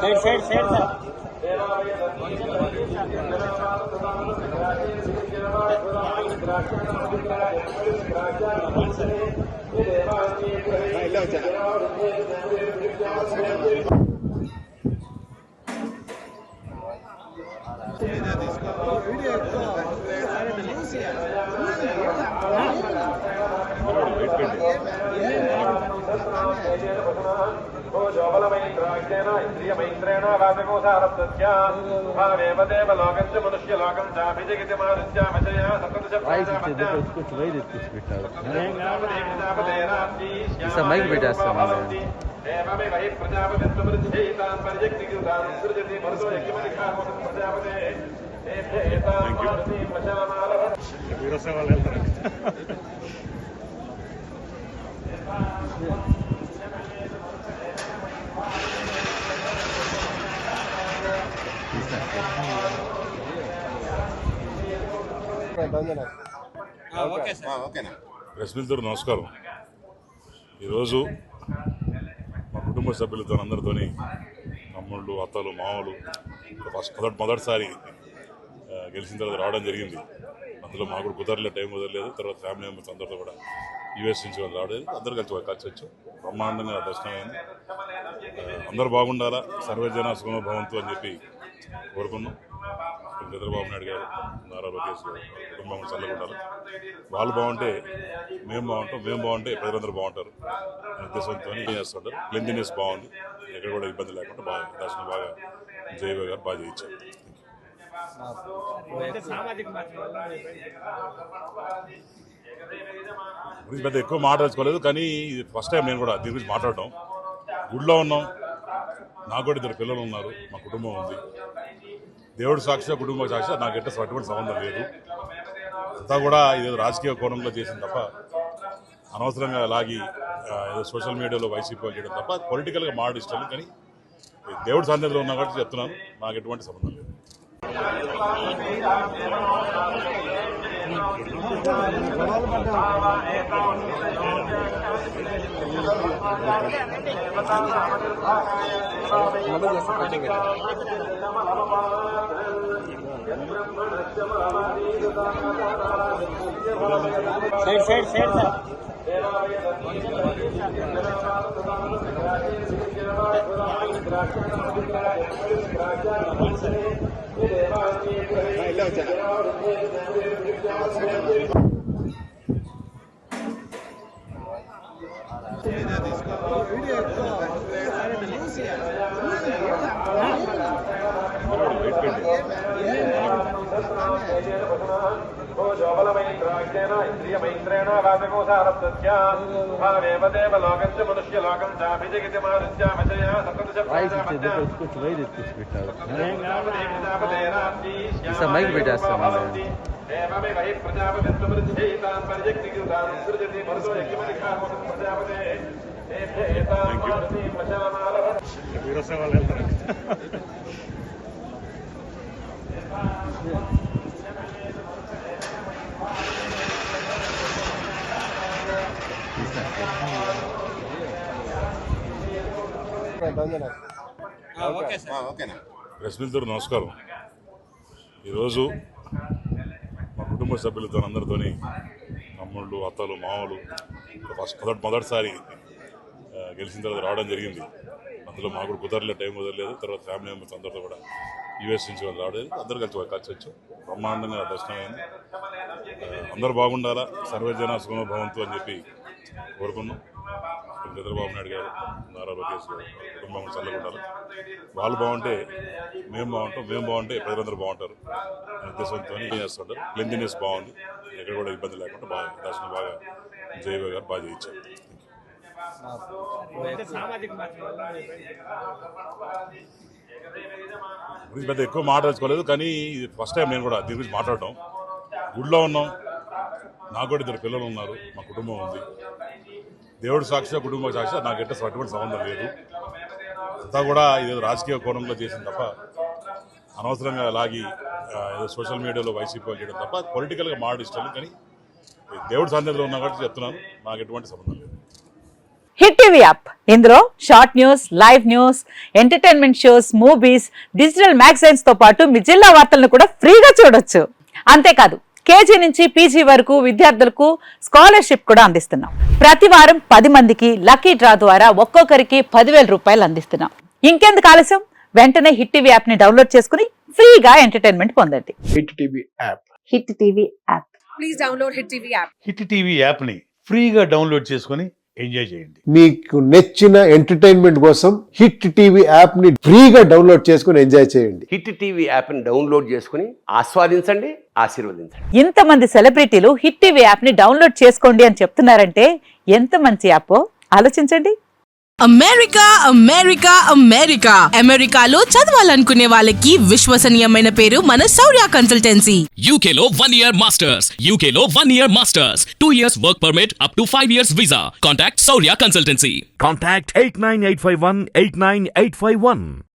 Side side इंद्रियमैत्रेण वाचकोसारप्तस्या भावेव देवलोकस्य मनुष्यलोकं चाभिजगति मानुष्यामचया एवमेव हि प्रजापतित्वमृच्छेतां परिजक्तिकृतां सृजति भरतो यज्ञमधिकामो प्रजापते एतां मारुतिं वशामालः రశ్మితో నమస్కారం. ఈరోజు మా కుటుంబ సభ్యులతో అందరితోని తమ్ముళ్ళు అత్తలు మామూలు మొదటిసారి గెలిచిన తర్వాత రావడం జరిగింది. అందులో మాకు కూడా కుదరలే, టైం కుదరలేదు. తర్వాత ఫ్యామిలీ మెంబర్స్ అందరితో కూడా యూఎస్ నుంచి వాళ్ళు రావడం అందరూ కలిసి వచ్చాం. బ్రహ్మాండంగా దర్శనం అయింది. అందరూ బాగుండాలా, సర్వజన సుఖనో భవంతు అని చెప్పి కోరుకున్నాం. చంద్రబాబు నాయుడు గారు, నారా లోకేష్ గారు కుటుంబం చల్లగా ఉండాలి. వాళ్ళు బాగుంటే మేము బాగుంటాం, మేము బాగుంటే ప్రజలందరూ బాగుంటారు అనే ఉద్దేశంతో చేస్తుంటారు. క్లీన్లీనెస్ బాగుంది, ఎక్కడ కూడా ఇబ్బంది లేకుండా బాగా దర్శనం బాగా జయవ గారు బాగా చేయించారు. పెద్ద ఎక్కువ మాట్లాడుకోలేదు, కానీ ఇది ఫస్ట్ టైం నేను కూడా దీని గురించి మాట్లాడటం. గుడిలో ఉన్నాం, నాకు కూడా 2 పిల్లలు ఉన్నారు, మా కుటుంబం ఉంది. దేవుడు సాక్షిగా కుటుంబ సాక్షిగా నాకు ఎట్లా అటువంటి సంబంధం లేదు. అంతా కూడా ఇదేదో రాజకీయ కోణంలో చేసింది తప్ప, అనవసరంగా లాగి ఏదో సోషల్ మీడియాలో వైసీపీ చేయడం తప్ప పొలిటికల్గా మాట్లాడి ఇష్టం లేదు. కానీ దేవుడి సన్నిధిలో ఉన్నా కాబట్టి చెప్తున్నాను, నాకు ఎటువంటి సంబంధం లేదు. साइड साइड इंद्रियमैत्रेण वाचकोसारप्तस्या भावेव देवलोकस्य मनुष्यलोकं चाभिजगति मानुष्यामचया एवमेव हि प्रजापतित्वमृच्छेतां परिजक्तिकृतां सृजति भरतो यज्ञमधिकामो प्रजापते एतां मारुतिं वशामालः రశ్మితో నమస్కారం. ఈరోజు మా కుటుంబ సభ్యులతో అందరితోని తమ్ముళ్ళు అత్తలు మామూలు మొదటిసారి గెలిచిన తర్వాత రావడం జరిగింది. అందులో మాకు కూడా కుదరలే, టైం కుదరలేదు. తర్వాత ఫ్యామిలీ మెంబర్స్ అందరితో కూడా యూఎస్ నుంచి వాళ్ళు రావడం అందరూ కలిసి వచ్చాం. బ్రహ్మాండంగా దర్శనం అయింది. అందరూ బాగుండాలా, సర్వజన సుఖనో భవంతు అని చెప్పి కోరుకున్నాం. చంద్రబాబు నాయుడు గారు, నారా లోకేష్ గారు కుటుంబం చల్లగా ఉండాలి. వాళ్ళు బాగుంటే మేము బాగుంటాం, మేము బాగుంటే ప్రజలందరూ బాగుంటారు అనే ఉద్దేశంతో చేస్తుంటారు. క్లీన్లీనెస్ బాగుంది, ఎక్కడ కూడా ఇబ్బంది లేకుండా బాగా దర్శనం బాగా జయవ గారు బాగా చేయించారు. పెద్ద ఎక్కువ మాట్లాడుకోలేదు, కానీ ఇది ఫస్ట్ టైం నేను కూడా దీని గురించి మాట్లాడటం. గుడిలో ఉన్నాం, నాకు కూడా 2 పిల్లలు ఉన్నారు, మా కుటుంబం ఉంది. దేవుడు సాక్షిగా కుటుంబ సాక్షిగా నాకు ఎట్లా అటువంటి సంబంధం లేదు. అంతా కూడా ఇదేదో రాజకీయ కోణంలో చేసింది తప్ప అనవసరంగా లాగి ఏదో సోషల్ మీడియాలో వైసీపీ చేయడం తప్ప పొలిటికల్గా మాడు ఇష్టం. కానీ దేవుడు సన్నిధిలో ఉన్నా కాబట్టి చెప్తున్నాను, నాకు ఎటువంటి సంబంధం లేదు. హిట్ టీవీ యాప్, ఇందులో short news, live news, entertainment shows, movies, digital magazines తో పాటు మీ జిల్లా వార్తలను కూడా ఫ్రీగా చూడొచ్చు. అంతేకాదు కేజీ నుంచి పీజీ వరకు విద్యార్థులకు స్కాలర్షిప్ కూడా అందిస్తున్నాం. ప్రతి వారం 10 మందికి లక్కీ డ్రా ద్వారా ఒక్కొక్కరికి 10,000 రూపాయలు అందిస్తున్నాం. ఇంకెందుకు ఆలస్యం, వెంటనే హిట్ టీవీ యాప్ ని డౌన్లోడ్ చేసుకుని ఫ్రీగా ఎంటర్టైన్మెంట్ పొందండి. Hit TV app. Hit TV app. Please download Hit TV app. Hit TV యాప్ని ఫ్రీగా డౌన్లోడ్ చేసుకొని ఎంజాయ్ చేయండి. మీకు నచ్చిన ఎంటర్టైన్మెంట్ కోసం హిట్ టీవీ యాప్ ని ఫ్రీగా డౌన్లోడ్ చేసుకుని ఎంజాయ్ చేయండి. హిట్ టీవీ యాప్ని డౌన్లోడ్ చేసుకుని ఆస్వాదించండి, ఆశీర్వదించండి. ఇంతమంది సెలబ్రిటీలు హిట్ టీవీ యాప్ ని డౌన్లోడ్ చేసుకోండి అని చెప్తున్నారంటే ఎంత మంచి యాప్ ఆలోచించండి. అమెరికా అమెరికా అమెరికా అమెరికాలో చదవాలనుకునే వాళ్ళకి విశ్వసనీయమైన పేరు మన శౌర్య కన్సల్టెన్సీ. UK లో 1 year masters. UK లో 1 year masters. 2 years work permit up to 5 years visa. Contact Saurya Consultancy. Contact 89851 89851.